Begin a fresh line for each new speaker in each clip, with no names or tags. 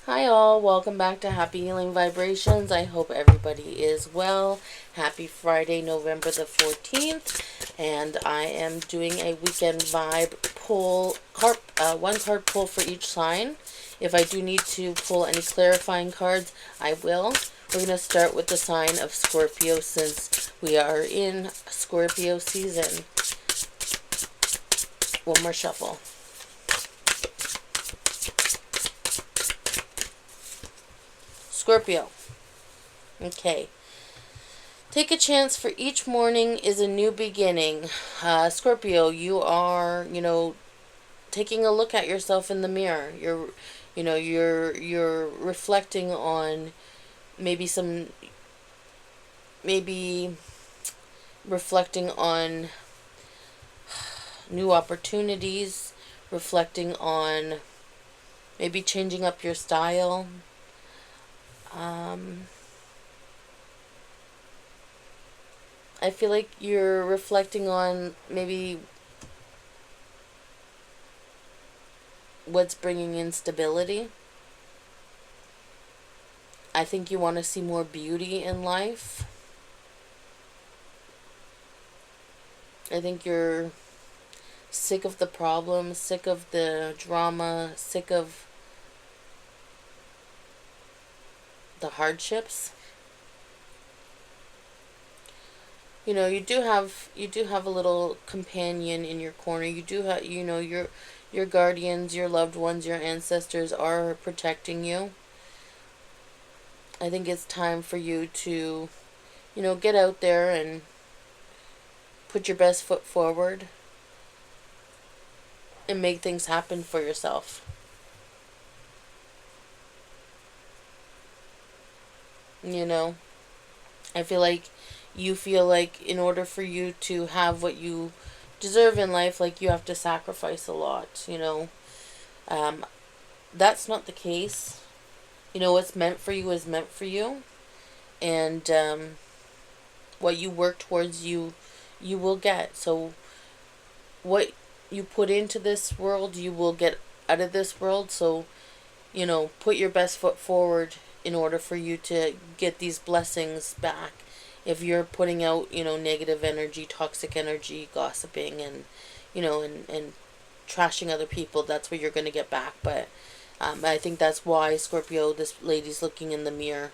Hi all, welcome back to Happy Healing Vibrations. I hope everybody is well. Happy Friday, November the 14th, and I am doing a weekend vibe pull, one card pull for each sign. If I do need to pull any clarifying cards, I will. We're going to start with the sign of Scorpio since we are in Scorpio season. One more shuffle. Scorpio. Okay. Take a chance, for each morning is a new beginning. Scorpio, you are, taking a look at yourself in the mirror. You're reflecting on maybe maybe reflecting on new opportunities, reflecting on maybe changing up your style. I feel like you're reflecting on maybe what's bringing instability. I think you want to see more beauty in life. I think you're sick of the problems, sick of the drama, sick of the hardships. You do have a little companion in your corner. You do have, your guardians, your loved ones, your ancestors are protecting you. I think it's time for you to, get out there and put your best foot forward and make things happen for yourself. You know, I feel like in order for you to have what you deserve in life, like you have to sacrifice a lot. Um, that's not the case. What's meant for you is meant for you. And what you work towards, you will get. So what you put into this world, you will get out of this world. So, put your best foot forward in order for you to get these blessings back. If you're putting out, negative energy, toxic energy, gossiping, and trashing other people, that's what you're going to get back. But I think that's why, Scorpio, this lady's looking in the mirror.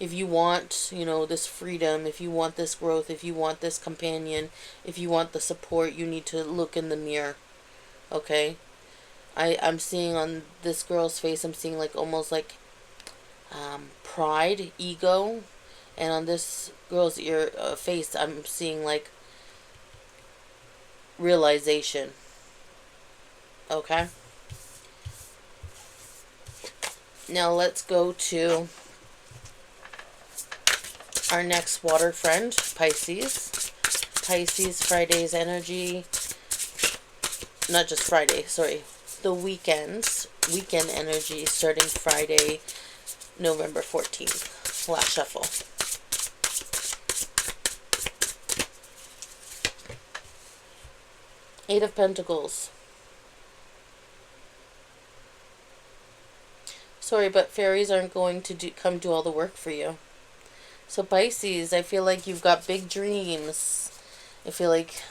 If you want, this freedom, if you want this growth, if you want this companion, if you want the support, you need to look in the mirror. Okay? I'm seeing on this girl's face, I'm seeing like almost like pride, ego. And on this girl's face, I'm seeing like realization. Okay? Now let's go to our next water friend, Pisces. Pisces, Friday's energy. Not just Friday, sorry. The weekend energy starting Friday, November 14th. Last shuffle. Eight of Pentacles. Sorry, but fairies aren't going to come do all the work for you. So Pisces, I feel like you've got big dreams. I feel like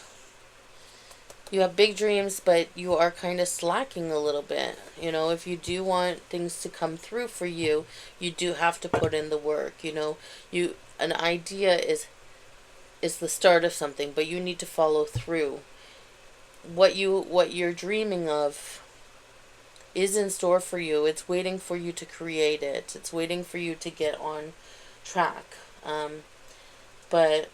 you have big dreams, but you are kind of slacking a little bit. If you do want things to come through for you, you do have to put in the work. An idea is the start of something, but you need to follow through. What you're dreaming of is in store for you. It's waiting for you to create it. It's waiting for you to get on track. But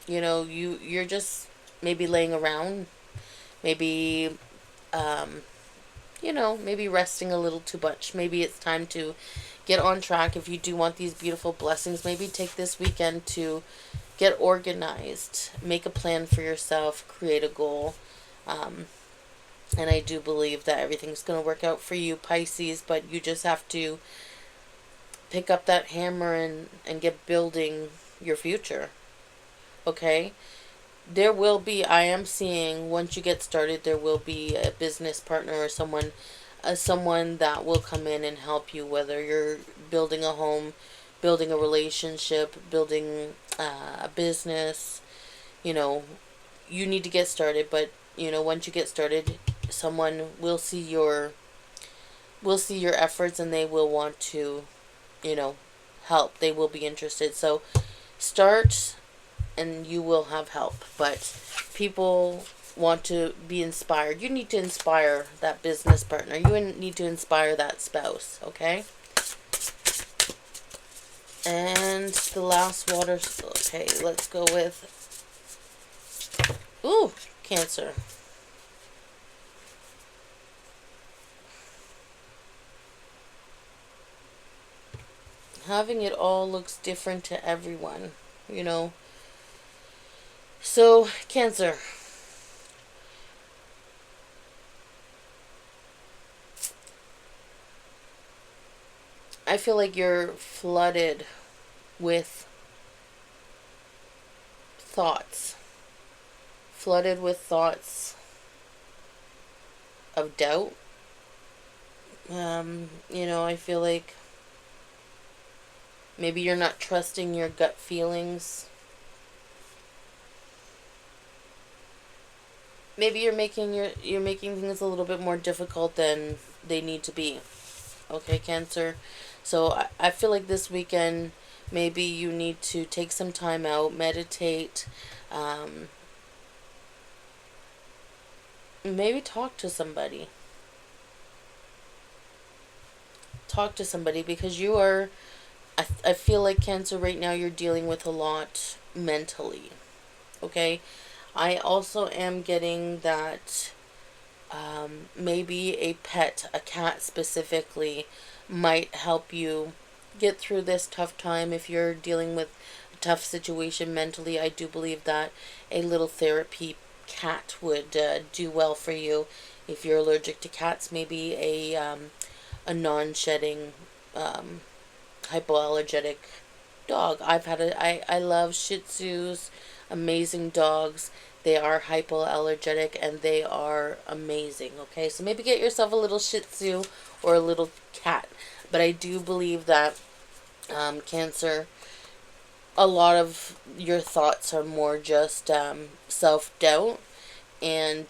you're just maybe laying around, maybe maybe resting a little too much. Maybe it's time to get on track. If you do want these beautiful blessings, maybe take this weekend to get organized, make a plan for yourself, create a goal. And I do believe that everything's going to work out for you, Pisces, but you just have to pick up that hammer and get building your future. Okay? There will be, I am seeing, once you get started, there will be a business partner or someone someone that will come in and help you, whether you're building a home, building a relationship, building a business. You know, you need to get started, but once you get started, someone will see your efforts, and they will want to, you know, help. They will be interested. So start, and you will have help. But people want to be inspired. You need to inspire that business partner. You need to inspire that spouse, okay? And the last water, okay, let's go with, ooh, Cancer. Having it all looks different to everyone, you know. So, Cancer, I feel like you're flooded with thoughts. Flooded with thoughts of doubt. I feel like maybe you're not trusting your gut feelings. Maybe you're making things a little bit more difficult than they need to be. Okay, Cancer. So I feel like this weekend maybe you need to take some time out, meditate, maybe talk to somebody. Talk to somebody, because I feel like, Cancer, right now you're dealing with a lot mentally. Okay? I also am getting that maybe a pet, a cat specifically, might help you get through this tough time. If you're dealing with a tough situation mentally, I do believe that a little therapy cat would do well for you. If you're allergic to cats, maybe a non-shedding, hypoallergenic dog. I love Shih Tzus, amazing dogs. They are hypoallergenic and they are amazing. Okay, so maybe get yourself a little Shih Tzu or a little cat. But I do believe that, Cancer, a lot of your thoughts are more just self-doubt and,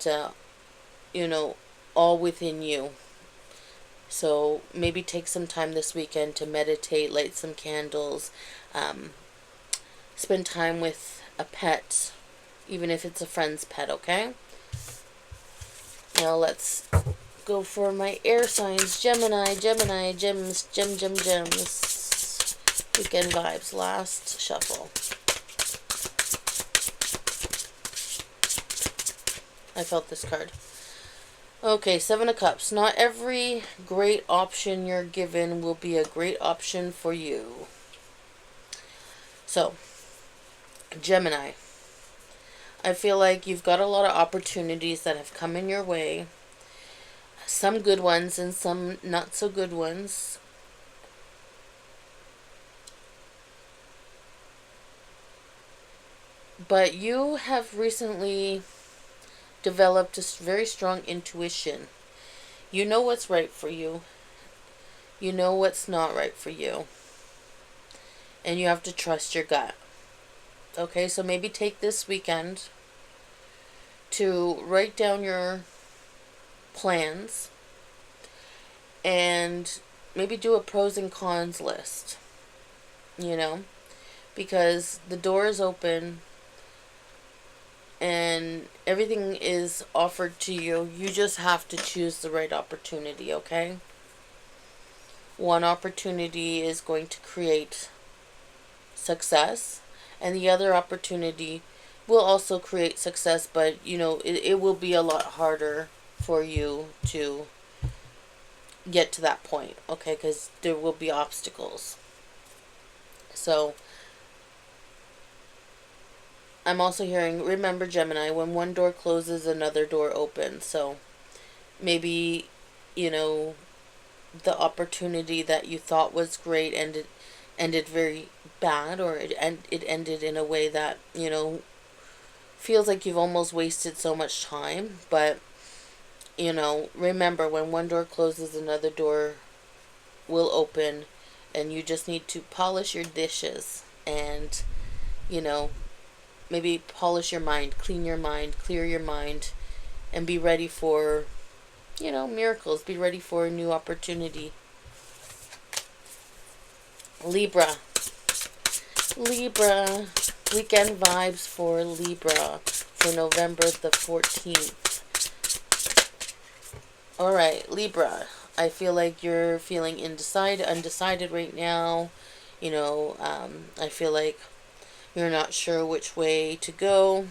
you know, all within you. So maybe take some time this weekend to meditate, light some candles, um, spend time with a pet, even if it's a friend's pet, okay? Now let's go for my air signs. Gemini, gems, gems. Weekend vibes, last shuffle. I felt this card. Okay, Seven of Cups. Not every great option you're given will be a great option for you. So, Gemini, I feel like you've got a lot of opportunities that have come in your way. Some good ones and some not so good ones. But you have recently developed a very strong intuition. You know what's right for you. You know what's not right for you. And you have to trust your gut. Okay, so maybe take this weekend to write down your plans and maybe do a pros and cons list. Because the door is open and everything is offered to you. You just have to choose the right opportunity, okay? One opportunity is going to create success, and the other opportunity will also create success, but it will be a lot harder for you to get to that point, okay? Because there will be obstacles. So I'm also hearing, remember, Gemini, when one door closes, another door opens. So maybe, the opportunity that you thought was great ended very bad, or it ended in a way that, feels like you've almost wasted so much time. But remember, when one door closes, another door will open, and you just need to polish your dishes and, you know, maybe polish your mind, clean your mind, clear your mind, and be ready for, miracles. Be ready for a new opportunity. Libra. Libra. Weekend vibes for Libra for November the 14th. Alright, Libra. I feel like you're feeling undecided right now. I feel like you're not sure which way to go.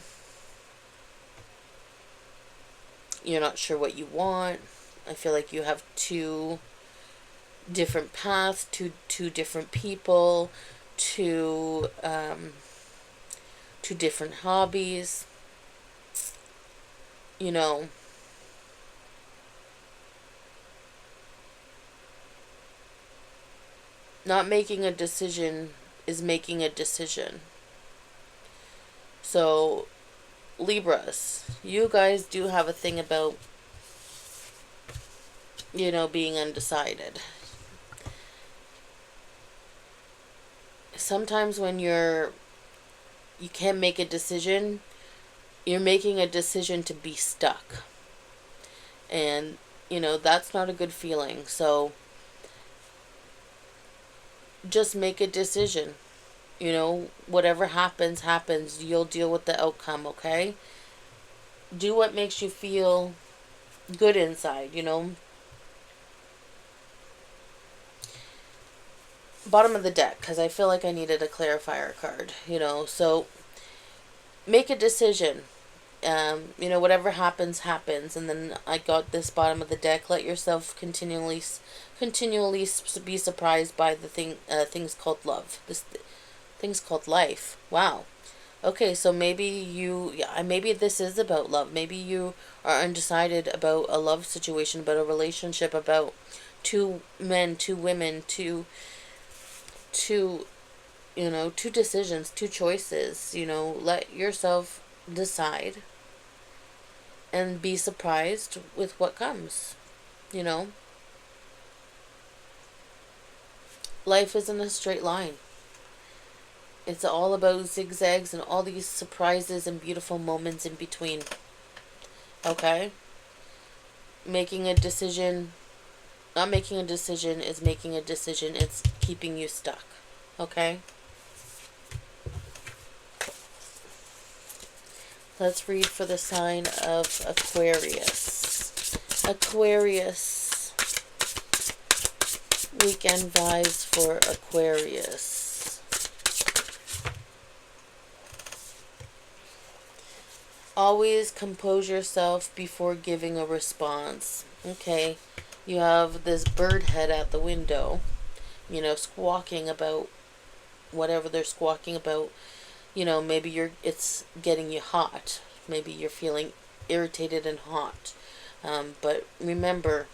You're not sure what you want. I feel like you have two different paths, two different people, two different hobbies. Not making a decision is making a decision. So, Libras, you guys do have a thing about, being undecided. Sometimes when you can't make a decision, you're making a decision to be stuck. And, that's not a good feeling. So, just make a decision. Whatever happens, happens. You'll deal with the outcome, okay? Do what makes you feel good inside, Bottom of the deck, because I feel like I needed a clarifier card, So, make a decision. Whatever happens, happens. And then I got this bottom of the deck. Let yourself continually be surprised by the things called love. Things called life. Wow. Okay, so maybe this is about love. Maybe you are undecided about a love situation, about a relationship, about two men, two women, two decisions, two choices. Let yourself decide and be surprised with what comes. Life isn't a straight line. It's all about zigzags and all these surprises and beautiful moments in between. Okay? Making a decision, not making a decision is making a decision. It's keeping you stuck. Okay? Let's read for the sign of Aquarius. Aquarius. Weekend vibes for Aquarius. Always compose yourself before giving a response. Okay, you have this bird head at the window, squawking about whatever they're squawking about. Maybe it's getting you hot. Maybe you're feeling irritated and hot. But remember,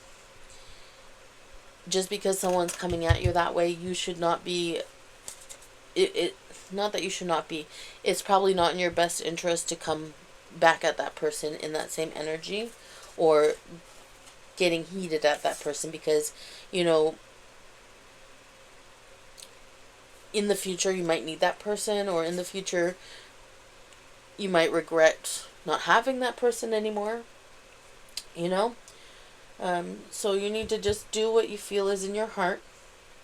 just because someone's coming at you that way, you should not be. Not that you should not be. It's probably not in your best interest to come back at that person in that same energy, or getting heated at that person, because in the future you might need that person, or in the future you might regret not having that person anymore. So you need to just do what you feel is in your heart.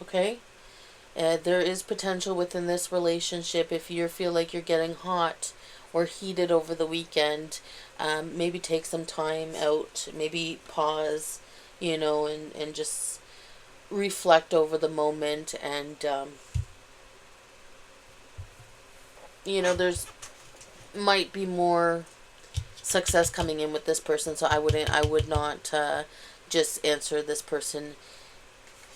Okay? There is potential within this relationship. If you feel like you're getting hot or heated over the weekend, maybe take some time out, maybe pause, and just reflect over the moment. And there's might be more success coming in with this person, so I would not just answer this person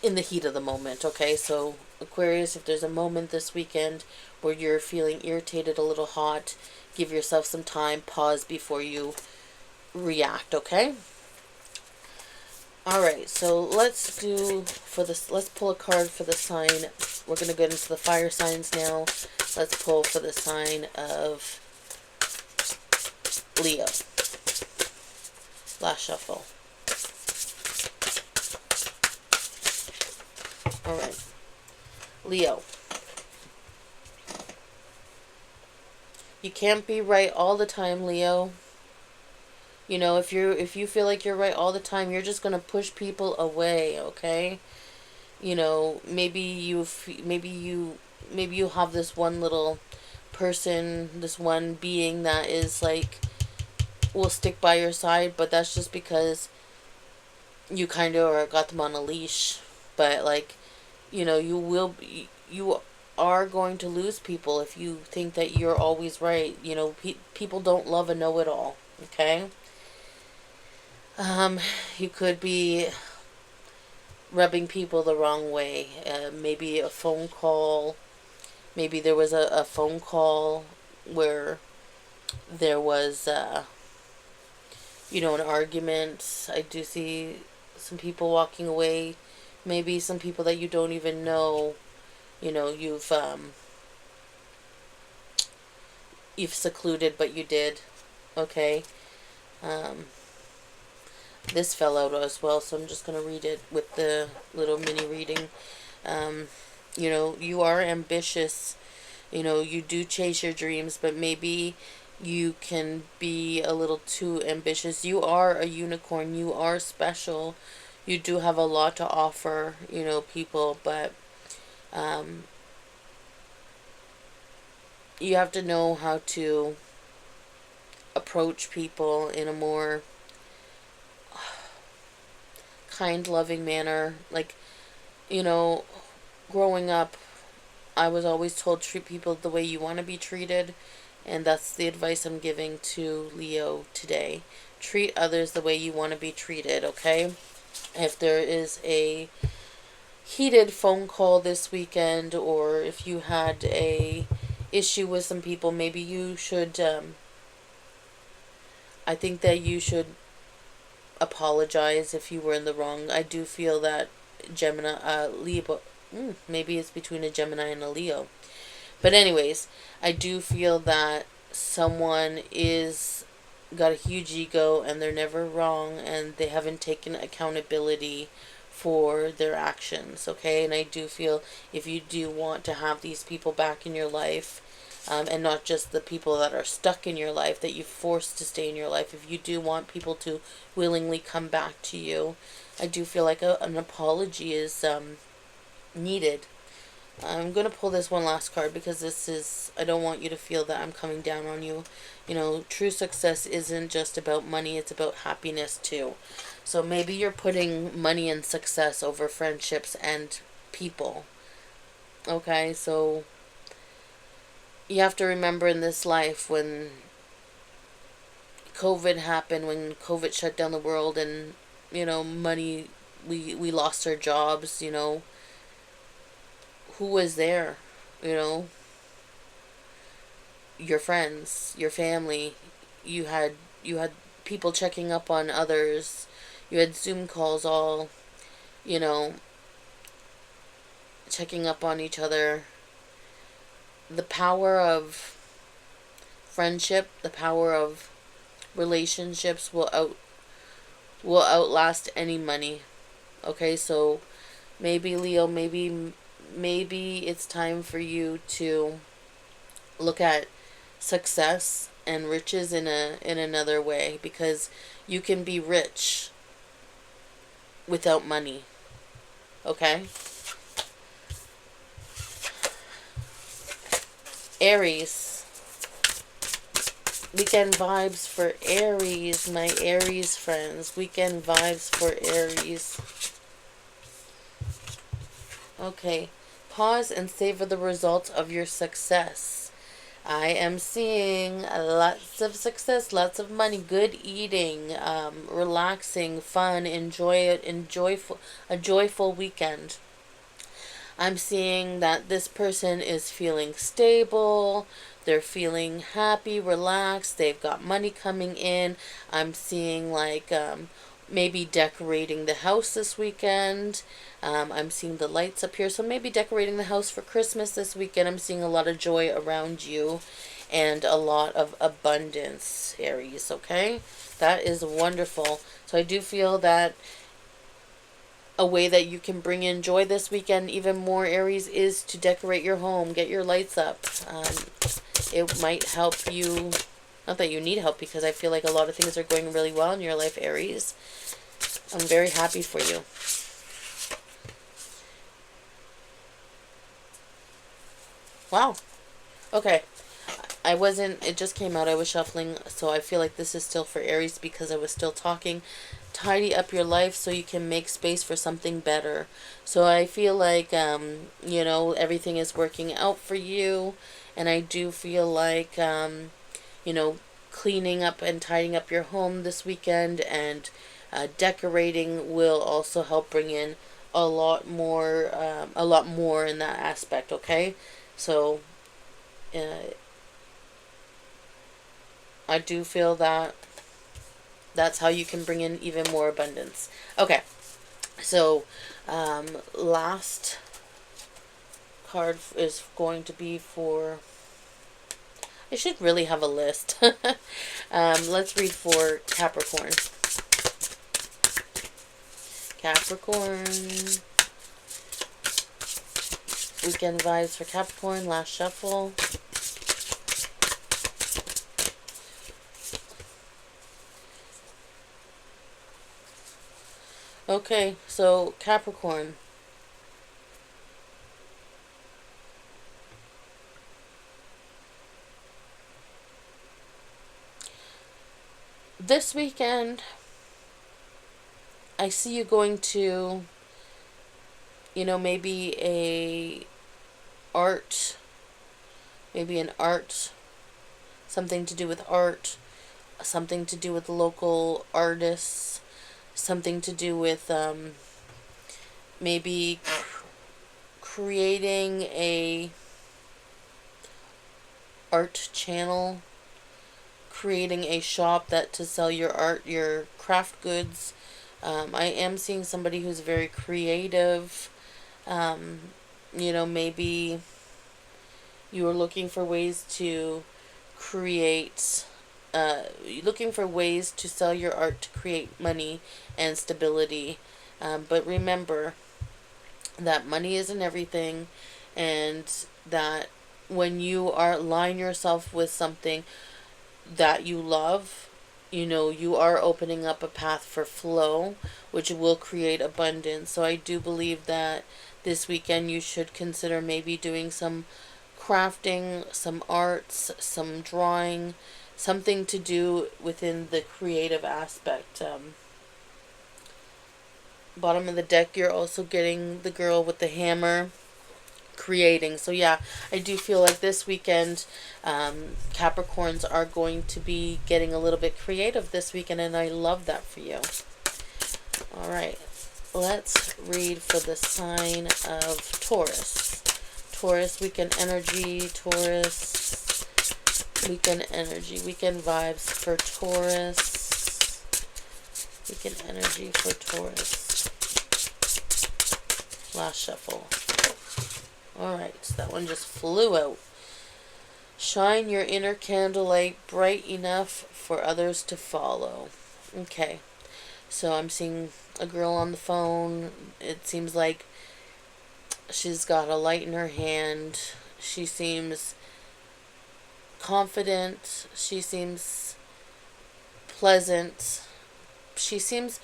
in the heat of the moment. Okay, so Aquarius, if there's a moment this weekend where you're feeling irritated, a little hot, give yourself some time, pause before you react. Okay. All right, so let's pull a card for the sign. We're going to get into the fire signs now. Let's pull for the sign of Leo. Last shuffle. Alright. Leo. You can't be right all the time, Leo. You know, if you feel like you're right all the time, you're just gonna push people away, okay? You know, maybe you have this one little person, this one being that is like will stick by your side, but that's just because you kind of got them on a leash. But like, you know, you are going to lose people if you think that you're always right. You know, people don't love a know-it-all. Okay. Um, you could be rubbing people the wrong way. Maybe a phone call. Maybe there was a phone call where there was, you know, an argument. I do see some people walking away. Maybe some people that you don't even know. You know, you've secluded, but you did. Okay. Um, this fell out as well, so I'm just gonna read it with the little mini reading. Um, you know, you are ambitious. You know, you do chase your dreams, but maybe you can be a little too ambitious. You are a unicorn. You are special. You do have a lot to offer, you know, people, but um, you have to know how to approach people in a more kind, loving manner. Like, you know, growing up, I was always told treat people the way you want to be treated, and that's the advice I'm giving to Leo today. Treat others the way you want to be treated, okay? If there is a heated phone call this weekend, or if you had a issue with some people, maybe you should, I think that you should apologize if you were in the wrong. I do feel that Leo, maybe it's between a Gemini and a Leo. But anyways, I do feel that someone is got a huge ego and they're never wrong and they haven't taken accountability for their actions, okay? And I do feel if you do want to have these people back in your life, and not just the people that are stuck in your life that you forced to stay in your life, if you do want people to willingly come back to you, I do feel like an apology is needed. I'm going to pull this one last card because I don't want you to feel that I'm coming down on you. You know, true success isn't just about money, it's about happiness too. So maybe you're putting money and success over friendships and people. Okay, so you have to remember in this life when COVID happened, when COVID shut down the world and, you know, money, we lost our jobs, you know, who was there? You know, your friends, your family. You had people checking up on others. You had Zoom calls all, you know, checking up on each other. The power of friendship, the power of relationships will outlast any money. Okay, so maybe Leo, maybe it's time for you to look at success and riches in another way, because you can be rich without money. Okay? Aries. Weekend vibes for Aries, my Aries friends. Weekend vibes for Aries. Okay. Pause and savor the results of your success. I am seeing lots of success, lots of money, good eating, relaxing, fun, a joyful weekend. I'm seeing that this person is feeling stable, they're feeling happy, relaxed, they've got money coming in. I'm seeing like maybe decorating the house this weekend. I'm seeing the lights up here, so maybe decorating the house for Christmas this weekend. I'm seeing a lot of joy around you and a lot of abundance, Aries, okay? That is wonderful. So I do feel that A way that you can bring in joy this weekend even more, Aries, is to decorate your home, get your lights up. It might help you, not that you need help, because I feel like a lot of things are going really well in your life, Aries. I'm very happy for you. Wow. Okay. It just came out, I was shuffling, so I feel like this is still for Aries because I was still talking. Tidy up your life so you can make space for something better. So I feel like, everything is working out for you, and I do feel like, you know, cleaning up and tidying up your home this weekend and decorating will also help bring in a lot more in that aspect, okay? So, uh, I do feel that that's how you can bring in even more abundance. Okay, so last card is going to be for. I should really have a list. Let's read for Capricorn. Capricorn. Weekend vibes for Capricorn. Last shuffle. Okay, so Capricorn. This weekend, I see you going to, maybe an art, something to do with art, something to do with local artists, something to do with maybe creating a art channel, creating a shop that to sell your art, your craft goods. I am seeing somebody who's very creative. Maybe you are looking for ways to create, looking for ways to sell your art to create money and stability. But remember that money isn't everything, and that when you are align yourself with something that you love, you are opening up a path for flow, which will create abundance. So I do believe that this weekend you should consider maybe doing some crafting, some arts, some drawing, something to do within the creative aspect. Bottom of the deck, you're also getting the girl with the hammer creating. So yeah, I do feel like this weekend Capricorns are going to be getting a little bit creative this weekend, and I love that for you. All right, let's read for the sign of Taurus. Taurus weekend energy. Taurus weekend energy. Weekend vibes for Taurus. Weekend energy for Taurus. Last shuffle. Alright, so that one just flew out. Shine your inner candlelight bright enough for others to follow. Okay, so I'm seeing a girl on the phone. It seems like she's got a light in her hand. She seems confident. She seems pleasant. She seems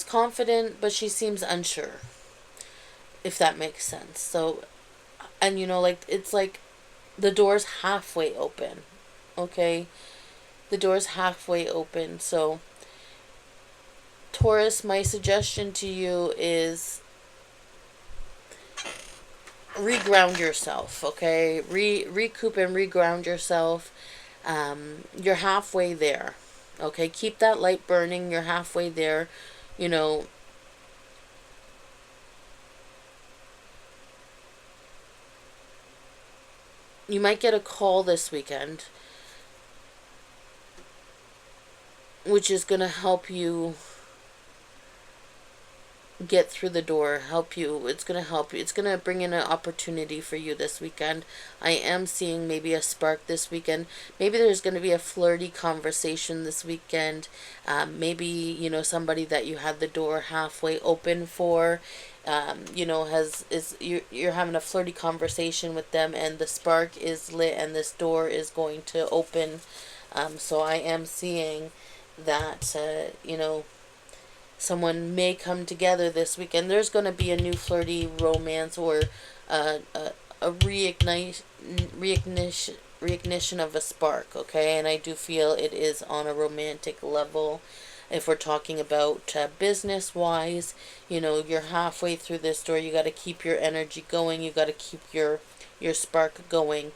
confident, but she seems unsure, if that makes sense. So, and it's like the door's halfway open. Okay? The door's halfway open. So, Taurus, my suggestion to you is reground yourself, okay? Recoup and reground yourself. You're halfway there. Okay? Keep that light burning. You're halfway there. You know, you might get a call this weekend, which is going to help you get through the door, help you. It's going to help you. It's going to bring in an opportunity for you this weekend. I am seeing maybe a spark this weekend. Maybe there's going to be a flirty conversation this weekend. Maybe, somebody that you had the door halfway open for, you're having a flirty conversation with them, and the spark is lit and this door is going to open. So I am seeing that, someone may come together this weekend. There's going to be a new flirty romance, or a reignition of a spark, okay? And I do feel it is on a romantic level. If we're talking about business wise, you're halfway through this door. You got to keep your energy going. You got to keep your spark going.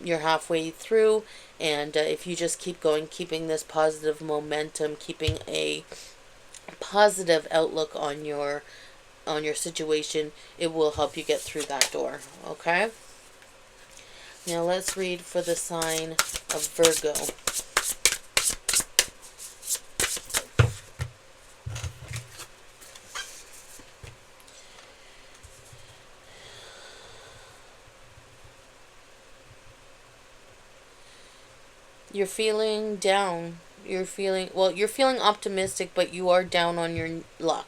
You're halfway through, and if you just keep going, keeping this positive momentum, keeping a positive outlook on your situation, it will help you get through that door. Okay, now let's read for the sign of Virgo. You're feeling down. You're feeling optimistic, but you are down on your luck.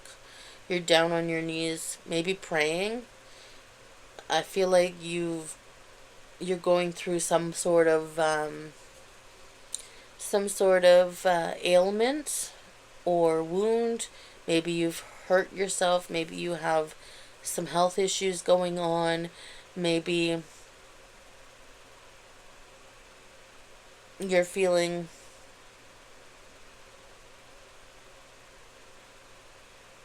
You're down on your knees, maybe praying. I feel like you're going through some sort of ailment or wound. Maybe you've hurt yourself. Maybe you have some health issues going on. Maybe you're feeling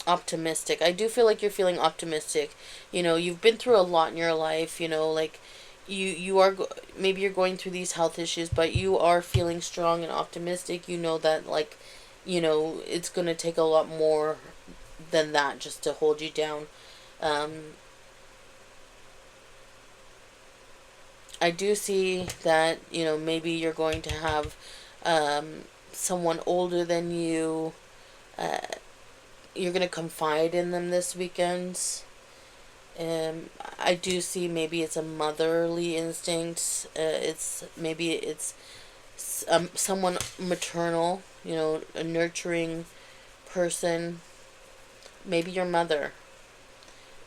optimistic. I do feel like you're feeling optimistic. You've been through a lot in your life, like you are maybe you're going through these health issues, but you are feeling strong and optimistic. You know that, like, it's going to take a lot more than that just to hold you down. I do see that, maybe you're going to have someone older than you. You're going to confide in them this weekend. I do see maybe it's a motherly instinct. It's someone maternal, a nurturing person. Maybe your mother,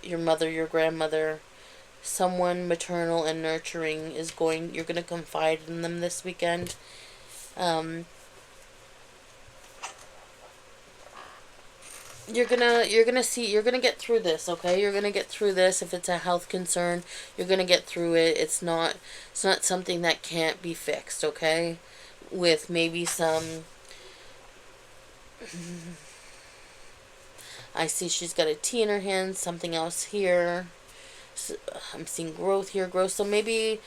your grandmother. Someone maternal and nurturing you're going to confide in them this weekend. You're gonna get through this, okay? You're gonna get through this. If it's a health concern, you're gonna get through it. It's not something that can't be fixed, okay? With maybe some, I see she's got a tea in her hand, something else here. So I'm seeing growth here, growth. So maybe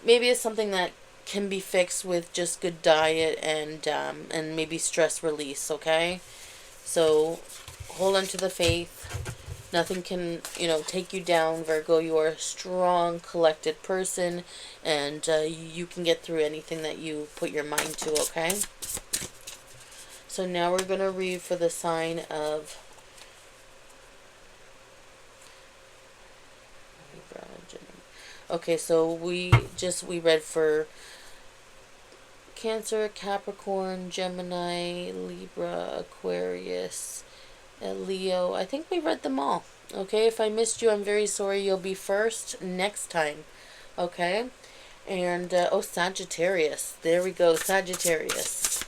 it's something that can be fixed with just good diet and maybe stress release, okay? So hold on to the faith. Nothing can, take you down, Virgo. You are a strong, collected person, and you can get through anything that you put your mind to, okay? So now we're going to read for the sign of okay, so we read for Cancer, Capricorn, Gemini, Libra, Aquarius, Leo. I think we read them all. Okay, if I missed you, I'm very sorry. You'll be first next time. Okay? And, Sagittarius. There we go, Sagittarius.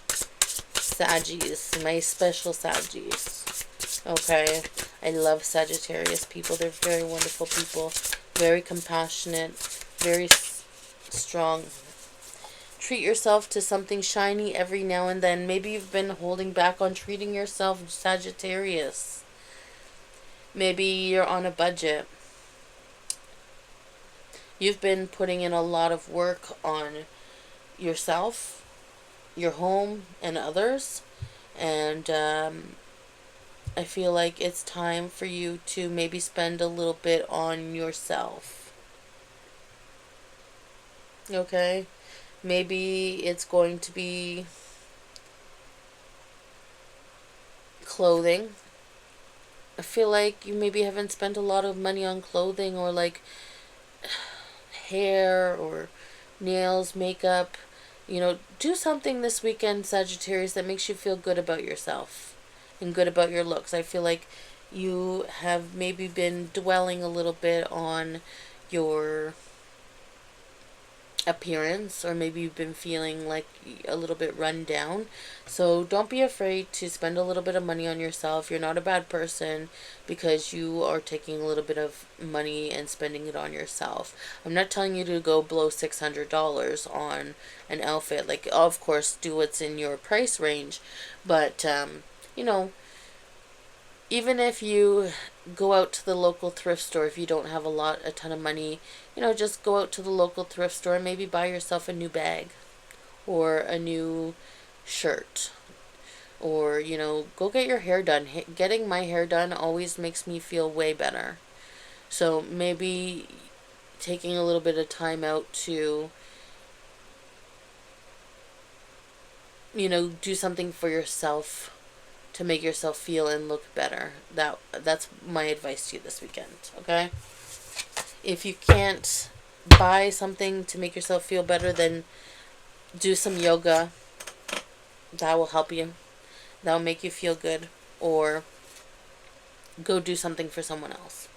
Saggies, my special Saggies. Okay? I love Sagittarius people. They're very wonderful people. Very compassionate. Very strong. Treat yourself to something shiny every now and then. Maybe you've been holding back on treating yourself, Sagittarius. Maybe you're on a budget. You've been putting in a lot of work on yourself, your home, and others. And I feel like it's time for you to maybe spend a little bit on yourself. Okay? Maybe it's going to be clothing. I feel like you maybe haven't spent a lot of money on clothing or like hair or nails, makeup. Do something this weekend, Sagittarius, that makes you feel good about yourself and good about your looks. I feel like you have maybe been dwelling a little bit on your appearance, or maybe you've been feeling like a little bit run down. So don't be afraid to spend a little bit of money on yourself. You're not a bad person because you are taking a little bit of money and spending it on yourself. I'm not telling you to go blow $600 on an outfit. Like, of course, do what's in your price range, but you know even if you go out to the local thrift store, if you don't have a ton of money, just go out to the local thrift store and maybe buy yourself a new bag or a new shirt, or go get your hair done. Getting my hair done always makes me feel way better. So maybe taking a little bit of time out to do something for yourself to make yourself feel and look better. That's my advice to you this weekend, okay? If you can't buy something to make yourself feel better, then do some yoga. That will help you. That will make you feel good. Or go do something for someone else.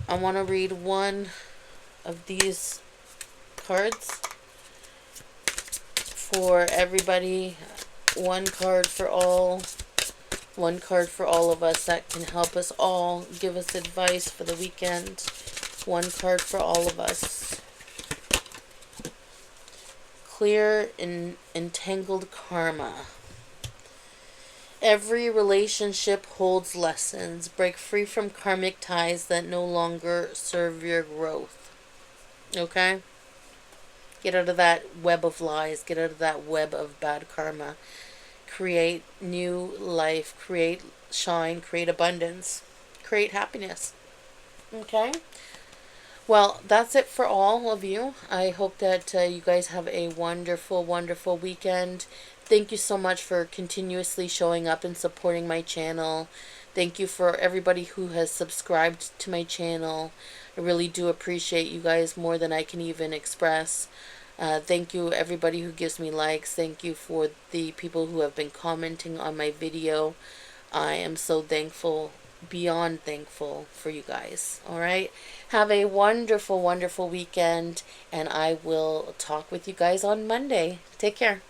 I want to read one of these cards for everybody. One card for all. One card for all of us that can help us all, give us advice for the weekend. One card for all of us. Clear and entangled karma. Every relationship holds lessons. Break free from karmic ties that no longer serve your growth. Okay? Get out of that web of lies. Get out of that web of bad karma. Create new life. Create shine. Create abundance. Create happiness. Okay? Well, that's it for all of you. I hope that you guys have a wonderful, wonderful weekend. Thank you so much for continuously showing up and supporting my channel. Thank you for everybody who has subscribed to my channel. I really do appreciate you guys more than I can even express. Thank you everybody who gives me likes. Thank you for the people who have been commenting on my video. I am so thankful, beyond thankful for you guys. Alright? Have a wonderful, wonderful weekend, and I will talk with you guys on Monday. Take care.